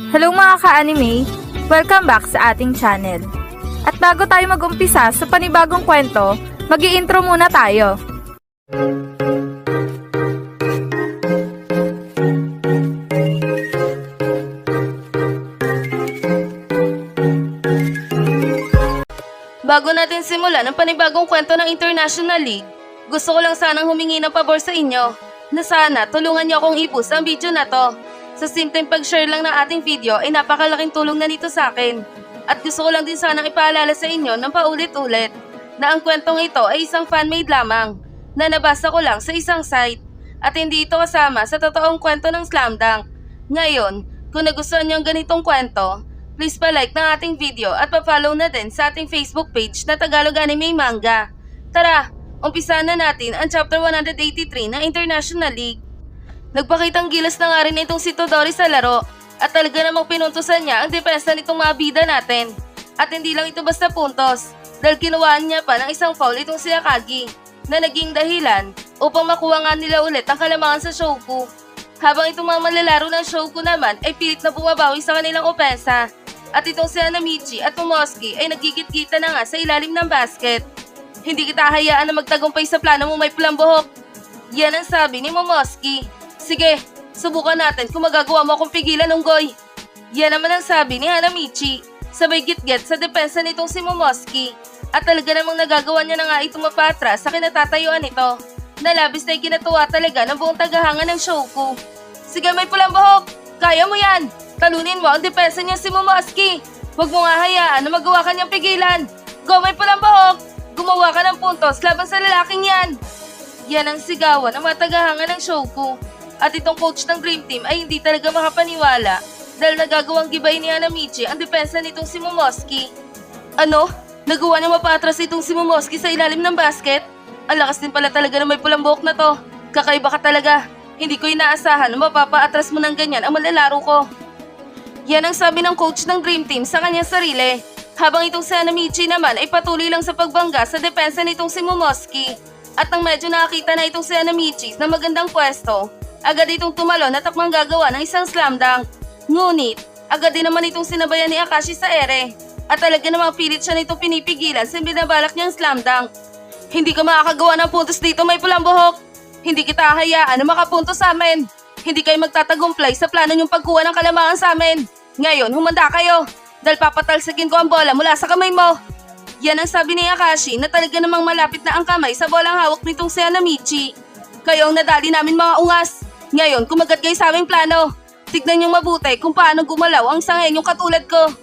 Hello mga ka-anime! Welcome back sa ating channel. At bago tayo mag-umpisa sa panibagong kwento, mag-i-intro muna tayo. Bago natin simulan ang panibagong kwento ng International League, gusto ko lang sanang humingi ng pabor sa inyo na sana tulungan niyo akong i-post ang video na to. Sa simpleng pag-share lang ng ating video ay napakalaking tulong na nito sa akin. At gusto ko lang din sanang ipaalala sa inyo ng paulit-ulit na ang kwentong ito ay isang fan-made lamang na nabasa ko lang sa isang site at hindi ito kasama sa totoong kwento ng Slam Dunk. Ngayon, kung nagustuhan niyo ang ganitong kwento, please pa-like ng ating video at pa-follow na din sa ating Facebook page na Tagalog Anime Manga. Tara, umpisahan na natin ang chapter 183 ng International League. Nagpakitang gilas na nga rin itong si Todori sa laro at talaga namang pinuntusan niya ang depensa nitong mga bida natin. At hindi lang ito basta puntos dahil kinuhaan niya pa ng isang foul itong si Akagi na naging dahilan upang makuha nga nila ulit ang kalamangan sa Shoku. Habang itong mga malalaro ng Shoku naman ay pilit na bumabawi sa kanilang opensa at itong si Hanamichi at Momosuke ay nagigit-gita na nga sa ilalim ng basket. Hindi kita hayaan na magtagumpay sa plano mo may pulang buhok. Yan ang sabi ni Momosuke. Sige, subukan natin kung magagawa mo akong pigilan, Unggoy. Yan naman ang sabi ni Hanamichi. Sabay git-get sa depensa nitong si Momosuke. At talaga namang nagagawa niya na nga itong mapatras sa kinatatayuan nito. Nalabis na ikinatuwa talaga ng buong tagahanga ng Shoku. Sige, may pulang buhok. Kaya mo yan. Talunin mo ang depensa niya si Momosuke. Huwag mo nga hayaan na magawa ka niyang pigilan. Go, may pulang buhok. Gumawa ka ng puntos laban sa lalaking yan. Yan ang sigawan ng mga tagahanga ng Shoku. At itong coach ng Dream Team ay hindi talaga makapaniwala dahil nagagawang gibay ni Hanamichi ang depensa nitong si Momosuke. Ano? Nagawa niya mapatras itong si Momosuke sa ilalim ng basket? Ang lakas din pala talaga na may pulang buhok na to. Kakaiba ka talaga. Hindi ko inaasahan na mapapaatras mo ng ganyan ang malalaro ko. Yan ang sabi ng coach ng Dream Team sa kanyang sarili. Habang itong si Hanamichi naman ay patuloy lang sa pagbangga sa depensa nitong si Momosuke. At nang medyo nakakita na itong si Hanamichi na magandang pwesto, agad itong tumalon at takmang gagawa ng isang slam dunk. Ngunit, agad din naman itong sinabayan ni Akashi sa ere. At talaga namang pilit siya nitong pinipigilan sa binabalak niyang slam dunk. Hindi ka makakagawa ng puntos dito, may pulang buhok. Hindi kita hayaan na makapuntos sa amin. Hindi kayo magtatagumpay sa plano niyong pagkuha ng kalamangan sa amin. Ngayon, humanda kayo. Dahil papatalsagin ko ang bola mula sa kamay mo. Yan ang sabi ni Akashi na talaga namang malapit na ang kamay sa bolang hawak nitong si Hanamichi. Kayo ang nadali namin mga ungas. Ngayon, kumagat kayo sa aming plano. Tignan niyong mabuti kung paano gumalaw ang sangenyong katulad ko.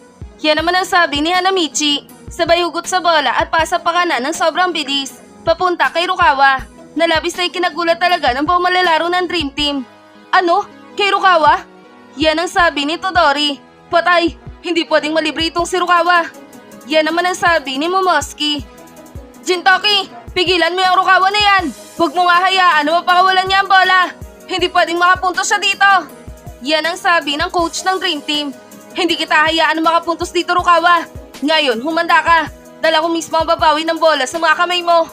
Yan naman ang sabi ni Hanamichi. Sabay hugot sa bola at pasa pa kanan ng sobrang bilis. Papunta kay Rukawa. Nalabis na ikinagulat talaga ng buong malalaro ng Dream Team. Ano? Kay Rukawa? Yan ang sabi ni Todori. Patay! Hindi pwedeng malibre itong si Rukawa. Yan naman ang sabi ni Momosuke. Jintoki! Pigilan mo yung Rukawa na yan! Huwag mo nga hayaan na mapakawalan niya ang bola! Hindi pwedeng makapuntos siya dito! Yan ang sabi ng coach ng Dream Team. Hindi kita hayaan na makapuntos dito, Rukawa. Ngayon, humanda ka. Dala ko mismo ang babawi ng bola sa mga kamay mo.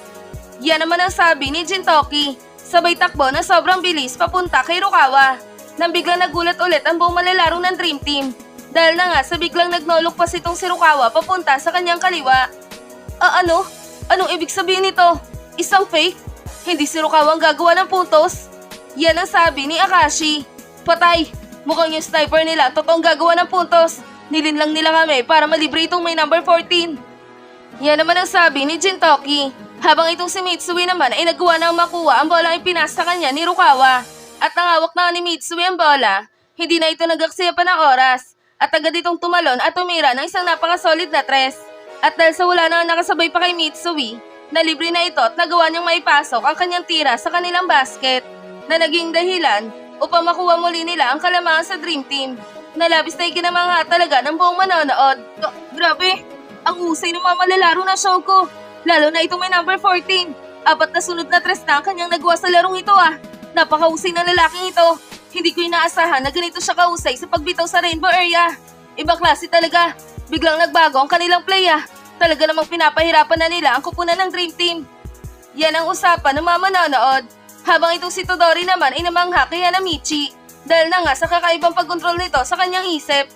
Yan naman ang sabi ni Jintoki. Sabay takbo na sobrang bilis papunta kay Rukawa. Nang biglang nagulat ulit ang buong malalaro ng Dream Team. Dahil na nga sa biglang nagnolok pa itong si Rukawa papunta sa kanyang kaliwa. Ano? Anong ibig sabihin nito? Isang fake? Hindi si Rukawa ang gagawa ng puntos? Yan ang sabi ni Akashi. Patay! Mukhang yung sniper nila totoong gagawa ng puntos. Nilinlang nila kami para malibre itong may number 14. Yan naman ang sabi ni Jintoki. Habang itong si Mitsui naman ay nagawa na makuha ang bola ay pinasa kanya ni Rukawa. At nangawak na ni Mitsui ang bola, hindi na ito nagaksaya pa ng oras. At agad itong tumalon at tumira ng isang napakasolid na tres. At dahil sa wala na nakasabay pa kay Mitsui, nalibre na ito at nagawa niyang maipasok ang kanyang tira sa kanilang basket. Na naging dahilan upang makuha muli nila ang kalamangan sa Dream Team. Nalabis na ikinamangha talaga ng buong manonood. Grabe! Ang husay ng mga malalaro na Shoku. Lalo na itong may number 14. Apat na sunod na tres na ang kanyang nagawa sa larong ito ah. Napakahusay na lalaking ito. Hindi ko inaasahan na ganito siya kahusay sa pagbitaw sa Rainbow Area. Ibang klase talaga. Biglang nagbago ang kanilang play ah. Talaga namang pinapahirapan na nila ang kupunan ng Dream Team. Yan ang usapan ng mga manonood. Habang itong si Todori naman ay namangha kay Hanamichi dahil na nga sa kakaibang pagkontrol nito sa kanyang isip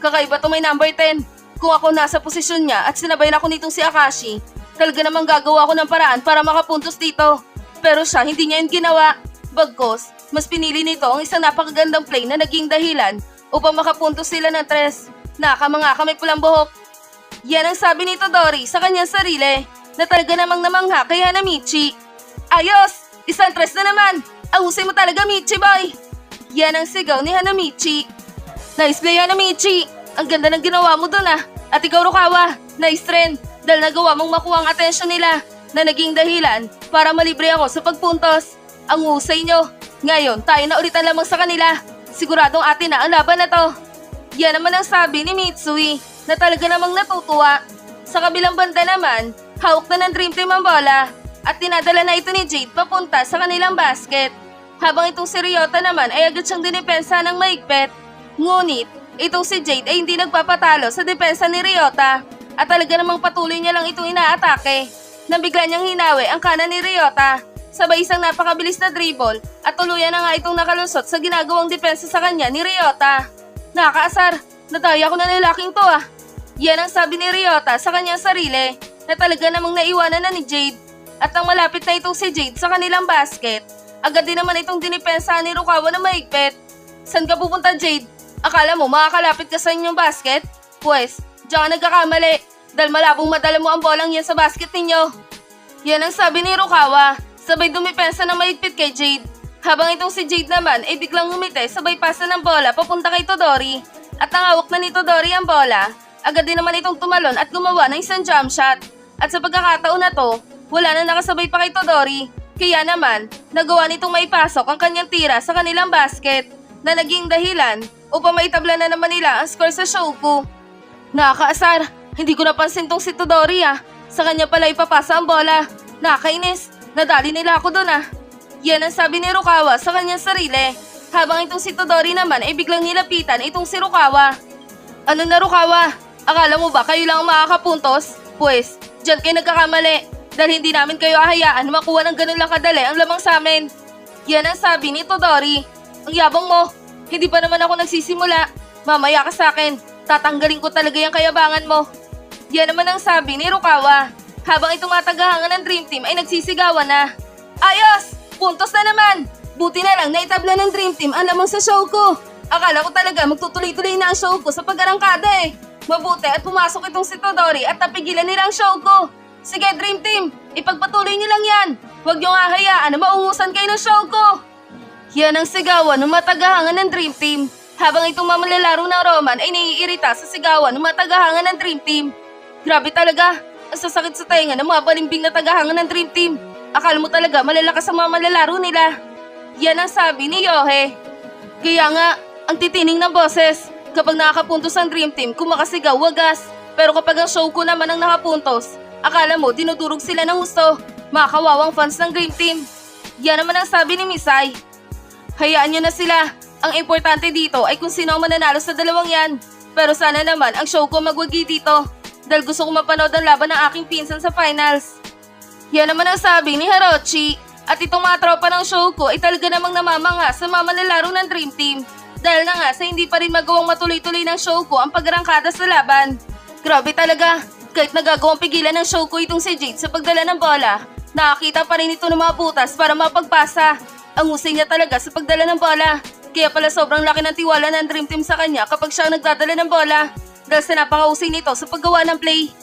Kakaiba to may number 10. Kung ako nasa posisyon niya at sinabayan ako nitong si Akashi, talaga namang gagawa ko ng paraan para makapuntos dito. Pero siya, hindi niya yun ginawa. Bagkos, mas pinili nito ang isang napakagandang play na naging dahilan upang makapuntos sila ng 3. Nakamangaka may pulang buhok. Yan ang sabi ni Todori sa kanyang sarili na talaga namang namangha kay Hanamichi. Ayos! Isang 3 na naman! Ahusay mo talaga, Michi boy! Yan ang sigaw ni Hanamichi. Nice play, Hanamichi! Ang ganda ng ginawa mo dun ah! At ikaw, Rukawa, nice trend dahil nagawa mong makuha ang atensyon nila na naging dahilan para malibre ako sa pagpuntos. Ang husay nyo. Ngayon, tayo na ulitan lamang sa kanila. Siguradong atin na ang laban na to. Yan naman ang sabi ni Mitsui na talaga namang natutuwa. Sa kabilang banda naman, hawak na ng Dream Team ang bola at tinadala na ito ni Jade papunta sa kanilang basket. Habang itong si Ryota naman ay agad siyang dinipensa ng maigpit. Ngunit, itong si Jade ay hindi nagpapatalo sa depensa ni Ryota at talaga namang patuloy niya lang itong inaatake. Nang bigla niyang hinawi ang kanan ni Ryota, sabay isang napakabilis na dribble at tuluyan na nga itong nakalusot sa ginagawang depensa sa kanya ni Ryota. Nakakaasar, nadaya ko na lalaking to ah. Yan ang sabi ni Ryota sa kanyang sarili na talaga namang naiwanan na ni Jade. At nang malapit na itong si Jade sa kanilang basket, agad din naman itong dinipensa ni Rukawa na maigpit. San ka pupunta, Jade? Akala mo makakalapit ka sa inyong basket? Pwes, diyan ka nagkakamali dahil malabong madala mo ang bolang yan sa basket ninyo. Yan ang sabi ni Rukawa, sabay dumipensa ng maigpit kay Jade. Habang itong si Jade naman ay biglang ngumiti sabay pasa ng bola papunta kay Todori. At nangawak na ni Todori ang bola, agad din naman itong tumalon at gumawa ng isang jump shot. At sa pagkakataon na to, wala na nakasabay pa kay Todori. Kaya naman, nagawa nitong maipasok ang kanyang tira sa kanilang basket na naging dahilan upang maitabla na naman nila ang score sa Shouku. Nakakaasar, hindi ko napansin tong si Todori ah. Sa kanya pala ipapasa ang bola. Nakainis, nadali nila ako dun ah. Yan ang sabi ni Rukawa sa kanyang sarili. Habang itong si Todori naman ay biglang nilapitan itong si Rukawa. Ano na, Rukawa? Akala mo ba kayo lang ang makakapuntos? Pwes, dyan kayo nagkakamali dahil hindi namin kayo ahayaan makuha ng ganun lang kadali ang lamang sa amin. Yan ang sabi ni Todori. Ang yabang mo. Hindi pa naman ako nagsisimula. Mamaya ka sa akin. Tatanggalin ko talaga yung kayabangan mo. Yan naman ang sabi ni Rukawa. Habang itong mga tagahangan ng Dream Team ay nagsisigawan na. Ayos! Puntos na naman! Buti na lang naitabla ng Dream Team ang lamang sa Shouku. Akala ko talaga magtutuloy-tuloy na ang Shouku sa pag-arangkada eh. Mabuti at pumasok itong si Todori at napigilan nila ang Shouku. Sige Dream Team, ipagpatuloy niyo lang yan. Huwag niyong hahayaan na maungusan kayo ng Shouku. Yan ang sigawan ng matagahangan ng Dream Team. Habang itong mamalalaro ng Roman ay naiirita sa sigawan ng matagahangan ng Dream Team. Grabe talaga, ang sasakit sa tenga ng mga balimbing na tagahangan ng Dream Team. Akala mo talaga malalakas ang mga malalaro nila. Yan ang sabi ni Yohe. Kaya nga, ang titining ng boses. Kapag nakakapuntos ang Dream Team, kung makasigaw, wagas. Pero kapag ang Shouku naman ang nakapuntos, akala mo dinudurog sila ng gusto. Mga kawawang fans ng Dream Team. Yan naman ang sabi ni Misai. Hayaan nyo na sila. Ang importante dito ay kung sino ang mananalo sa dalawang yan. Pero sana naman ang Shouku magwagi dito. Dahil gusto ko mapanood ang laban ng aking pinsan sa finals. Yan naman ang sabi ni Harochi. At itong mga tropa ng Shouku ay talaga namang namamanga sa mga manlalaro ng Dream Team. Dahil na nga sa hindi pa rin magawang matuloy-tuloy ng Shouku ang pagrangkada sa laban. Grabe talaga. Kahit nagagawang pigilan ng Shouku itong si Jade sa pagdala ng bola, nakakita pa rin ito ng mga butas para mapagpasa. Ang husay niya talaga sa pagdala ng bola. Kaya pala sobrang laki ng tiwala ng Dream Team sa kanya kapag siya ang nagdadala ng bola. Dahil sa napakahusay nito sa paggawa ng play.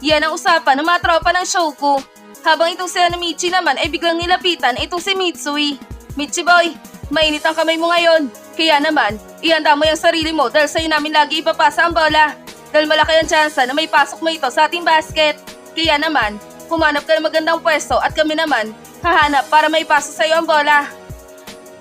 Yan ang usapan ng mga tropa ng Shouku. Habang itong si Hanamichi naman ay biglang nilapitan itong si Mitsui. Michi boy, mainit ang kamay mo ngayon. Kaya naman, ihanda mo yung sarili mo dahil sa'yo namin lagi ipapasa ang bola. Dahil malaki ang tsansa na may pasok mo ito sa ating basket. Kaya naman, humanap ka ng magandang pwesto at kami naman hahanap para may paso sa'yo ang bola.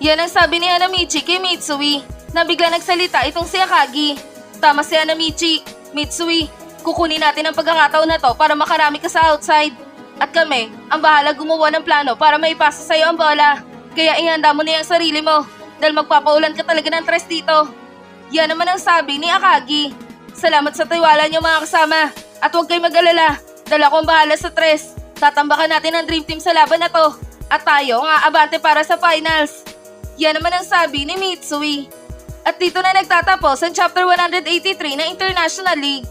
Yan ang sabi ni Hanamichi kay Mitsui na bigla nagsalita itong si Akagi. Tama si Hanamichi. Mitsui, kukunin natin ang pagkakataon na to para makarami ka sa outside. At kami, ang bahala gumawa ng plano para may paso sa'yo ang bola. Kaya ihanda mo na yung sarili mo dahil magpapaulan ka talaga ng tres dito. Yan naman ang sabi ni Akagi. Salamat sa tiwala niyo mga kasama. At huwag kayo mag-alala dahil ako ang bahala sa tres. Tatambakan natin ang Dream Team sa laban na to. At tayo ang aabante para sa finals. Yan naman ang sabi ni Mitsui. At dito na nagtatapos ang Chapter 183 ng International League.